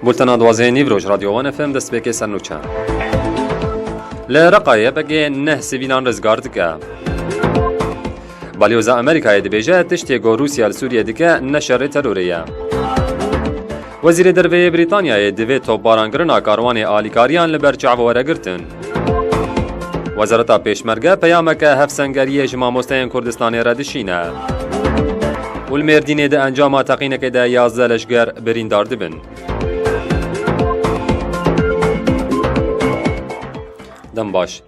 بولتنا دوازه نیوروش رادیو وان افم دست بکی سرنوچان لرقایه بگه نه سویلان رزگار دکه بالیوزا امریکای دبیجه تشتی گو روسیا لسوریه دکه نشر تروریه وزیر دروی بریتانیای دوی توپ بارانگرنا کاروان آلیکاریان لبر چعب ورگرتن وزارتا پیشمرگه پیامک هفسنگری جماموستین کردستانی ردشینه والمردین ده انجام تقینه که ده 11 لشگر بریندار دبن دم باش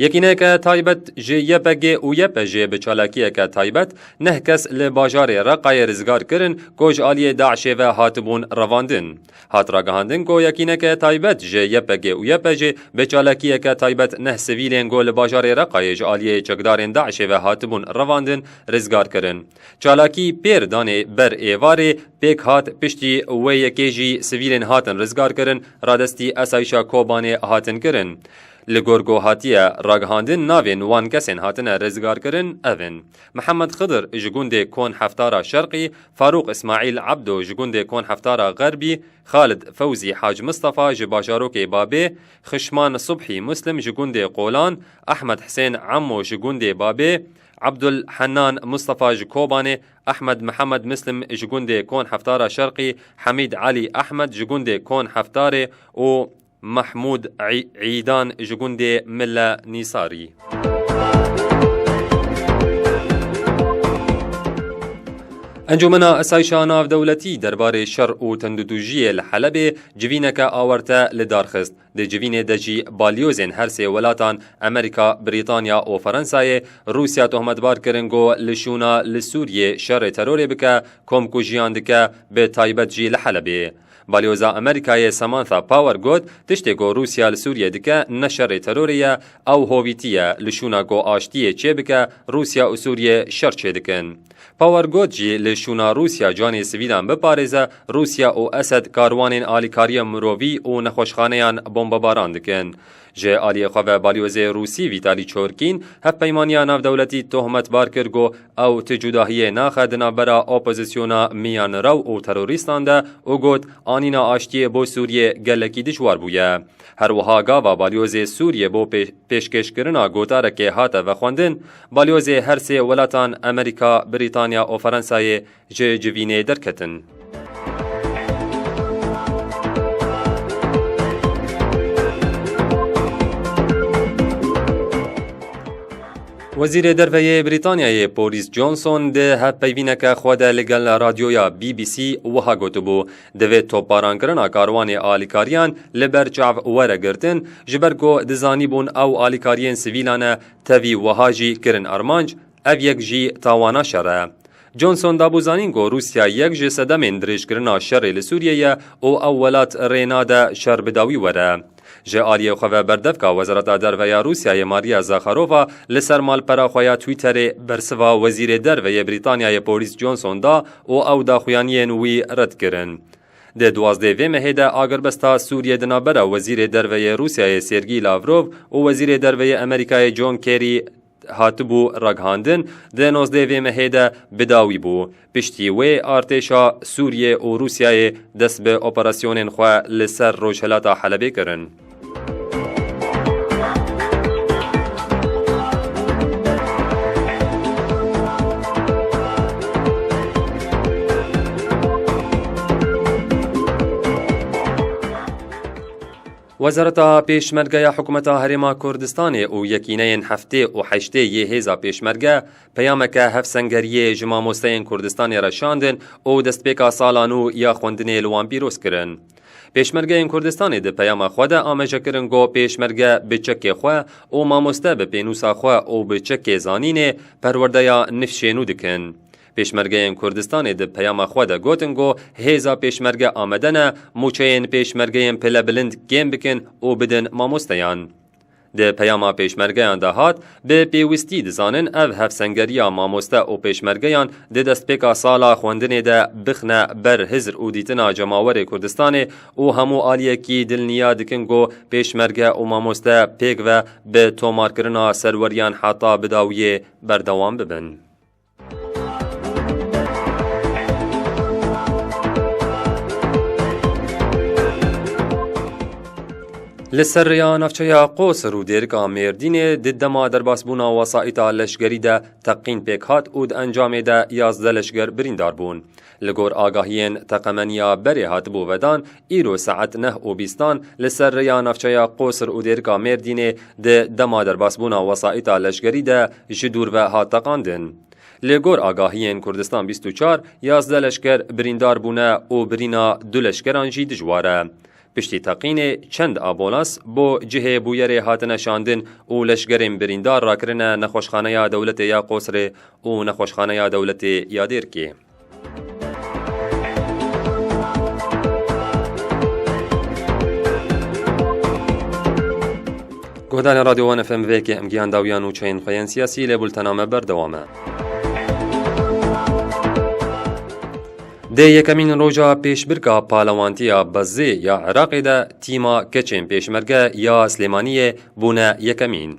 یکینه که تایبت جه یپگه و یپجه بچالاکیه که تایبت نه کس لباجار رقای رزگار کرن گوش آلی داعشه و هاتبون رواندن. هات راگهاندن گو یکینه که تایبت جه یپگه و یپجه بچالاکیه که تایبت نه سویلین گو لباجار رقای جه آلی چکدارن داعشه و هاتبون رواندن رزگار کرن. چالاکی پیر دانه بر ایواره پیک هات پشتی و یکیجی سویلین هاتن رزگار کرن رادستی اسایشا کوبانه هاتن کرن. لگورگو هاتیه راگهاندن ناوین وان کسین هاتنه رزگار کرن اوین محمد خضر جگونده کون حفتارا شرقی فاروق اسماعیل عبدو جگونده کون حفتارا غربی خالد فوزی حاج مصطفى جباشاروک بابه خشمان صبحی مسلم جگونده قولان احمد حسین عمو جگونده بابه عبدالحنان مصطفى جكوباني أحمد محمد مسلم جگونده کون حفتارا شرقی حمید علی احمد جگونده کون حفتاره و محمود عیدان جگونده ملا نیساری انجمن اسایشا ناو دولتی درباره شر و تنددوجی لحلب جوینک آورته لدارخست ده جوین دجی بالیوزین هر سه ولاتان امریکا، بریتانیا و فرانسای روسیا تهمت بار کرنگو لشونا لسوریه شر ترور بکه کمکو جیان دکه به تایبت جی لحلبه بالیوزا امریکای سامانثا پاور گود تشتی گو روسیا لسوریه دکه نشر تروریه او هویتیه لشونا گو آشتیه چه بکه روسیا و سوریه شر چه دکن. پاور گود جی لشونا روسیا جانی سویدان بپارزه روسیا و اسد کاروانین آلیکاری مرووی و نخوشخانهان بمباران دکن. جه آلی خواه بالیوزه روسی ویتالی چورکین هف پیمانیا ناو دولتی تهمت بار کرگو او تجوداهی ناخدنا برا اپوزیسیونا میان رو و تروریستان ده او گود آنینا آشتی بو سوریه گلکی دشوار بویه. هر وها گاوا بالیوزه سوریه بو پیشکش کرنا گوتاره که هاته و خوندن بالیوزه هر سه ولاتان امریکا، بریتانیا و فرانسای جه جوینه درکتن. وزیر دروی بریتانیای بوریس جانسون ده هف پیوینک خود لگل رادیویا BBC وها گوتبو دوی توپ بارانگرنا کاروان آلیکاریان لبر چاو ورگرتن جبرگو دزانی بون او آلیکاریان سویلانه تاوی وهاجی کرن ارمانج او یک جی تاوانا شره. جانسون دابوزانین گو روسیا یک جی صدمین درش کرنا شر لسوریه او اولات ریناده شر بداوی وره. جه آلیه خواه بردفکا وزارت دروی روسیای ماریا زاخاروفا لسر مال پراخویا تویتر برسوا وزیر دروی بریتانیای بوریس جانسون دا او دا خویانین وی رد کرن. ده 12 مهده آگربستا سوریه دنابرا وزیر دروی روسیای سرگی لاوروف و وزیر دروی امریکای جون کری هاتبو رگهاندن ده 19 مهده بداوی بو. پشتی وی ارتشا سوریه و روسیای دست به اپراسیون خواه لسر روشهلاتا حلبه کرن. وزارت پیشمرگه حکومت هرما کردستان و یکینه هفته و هشته هیزا پیشمرگه پیامک هفسنگری جماموستین کردستان رشاندن و دستپیکا سالانو یا خوندن لوان بیروز کرن. پیشمرگه کردستان ده پیام خود آمجه کرنگو پیشمرگه بچک خواه و ماموسته به پینوسا خواه و بچک زانین پرورده یا نفشینو دکن. پیشمرگه کردستان ده پیام خود گوتنگو هیزا پیشمرگه آمدنه موچین پیشمرگه پله بلند گیم بکن و بدن ماموستیان. ده پیام پیشمرگه دهات به پیوستی دزانن او هفسنگریا ماموسته و پیشمرگه ده دست پیکا سالا خوندن ده بخنه بر هزر و دیتنا جماور کردستان و همو آلیه کی دلنیا دکنگو پیشمرگه و ماموسته پیک و به تومار کرنا سروریان حتا بداویه بردوام ببن. لسر یا نفچه قوسر و دیرگا مردین ددما در باسبونا وسائطا لشگری ده تقین پیکات اود انجام ده 11 لشگر بریندار بون. لگور آگاهین تقمنیا بری هات بو ودان ایرو ساعت 9:20 لسر یا نفچه قوسر و دیرگا مردین ددما در باسبونا وسائطا لشگری ده جدور و هات تقاندن. لگور آگاهین کردستان 24 11 لشگر بریندار بونه و برینا 2 لشگران جی دجواره. پشتی تقین چند آبولاس بو جهه بویر هات نشاندن و لشگرین بریندار را کرنه نخوشخانه یا دولت یا قصر و نخوشخانه یا دولت یا دیرکی. گهدان رادیو وان FM ویکی امگیان داویان و چین خوین سیاسی لبولتنامه بردوامه. ده یکمین روژا پیشبرکا پالوانتیا بزی یا عراقی ده تیما کچین پیشمرگه یا سلیمانیه بونه یکمین.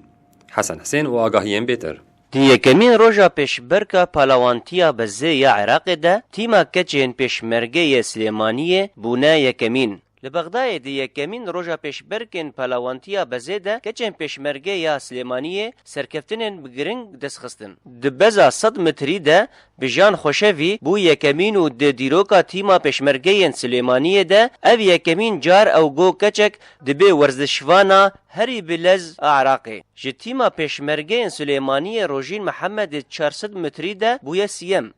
حسن حسین و آگاهیم بیتر. دی یکمین روژا پیشبرکا پالوانتیا بزی یا عراقی ده تیما کچین پیشمرگه یا سلیمانیه بونه یکمین. لبغداد دی یکمین روژا پیشبرکن پالاوانتیا بزیده کچن پیشمرگه یا سلیمانیه سرکفتنن بگرنگ دستخستن. دبزا 100 متری ده بجان خوشوی بو یکمین و د دیروکا تیما پیشمرگه سلیمانیه ده او یکمین جار او گو کچک دبی ورزشوانا هری بلز عراقی. جه تیما پیشمرگه سلیمانیه روژین محمد 400 متری ده بویا سیم.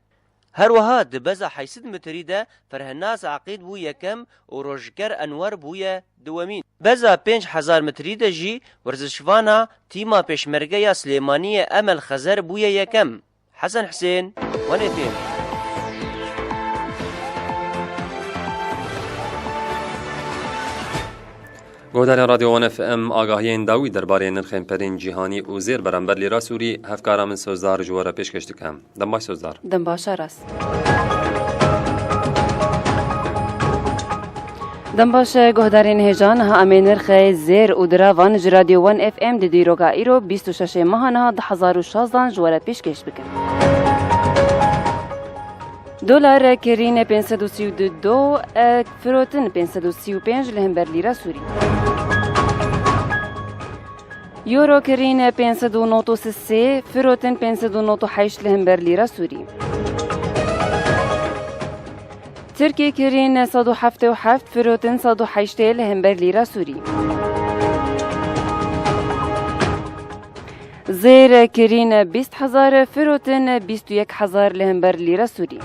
هر وها دبزا 800 متری ده فرهناز عقید بو یکم و روشگر انور بویا دوامین. بزا 5000 متری ده جی ورزشوانا تیما پیشمرگه یا سلیمانیه امل خزر بویا یکم. حسن حسین ونفیم. گودان رادیو وان FM آگاهین داوی درباره نرخین پرین جهانی و زیر برانبر لیرا سوری هفکارا من سوزدار جواره پیشکش دکم. دم باش سوزدار. دم باشه راست. دم باشه گهدارین هجان ها امی نرخ زیر و دراوان رادیو وان FM دی دیروگا ایرو 26 ماهانه 1016 جواره پیشکش بکن. دلار کرین 532 فروتن 535 لهمبر لیرا سوری. یورو کرین 593 فروتن 598 لهمبر لیرا سوری. ترکی کرین 177 فروتن 108 لهمبر لیرا سوری. زیر کرین 20,000 فروتن 21,000 لهمبر لیرا سوری.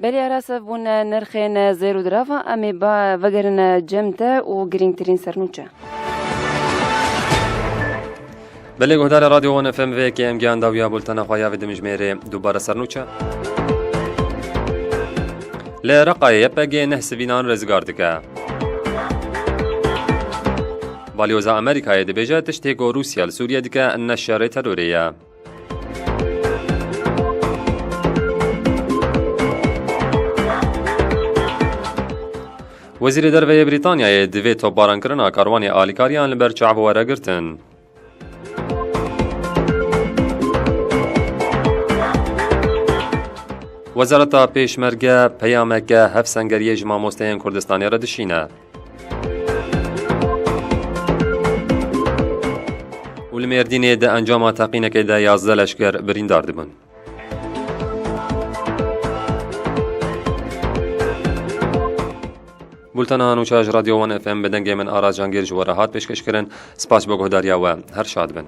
بلی عرصه بون نرخین زیرو درافا امی با وگرن جمته و گرینگ ترین سرنوچه. بلی گهدار رادیو وان FM ویکی امگیان داویا بولتنا خوایا ویدم جمیره دوباره سرنوچه. لرقای یپگه نه سوینان رزگار دکه. والیوزا امریکای دبیجه تشتیگو روسیا لسوریا دکه نشاره تروریه. وزیر دروی بریتانیای دوی توباران کرنا کاروانی آلیکاریان لبر چعب وره گرتن. وزارتا پیشمرگه پیامکه هف سنگریه جمع مستین کردستانی را دشینه. ولمردینه ده انجام تقینه که ده 11 لشکر بریندار دبن. بولتنا نوچاج رادیو وان FM بدنگ من آراز جانگیر جواره هات پیشکش کرن. سپاس با گهداریا و هر شاد بن.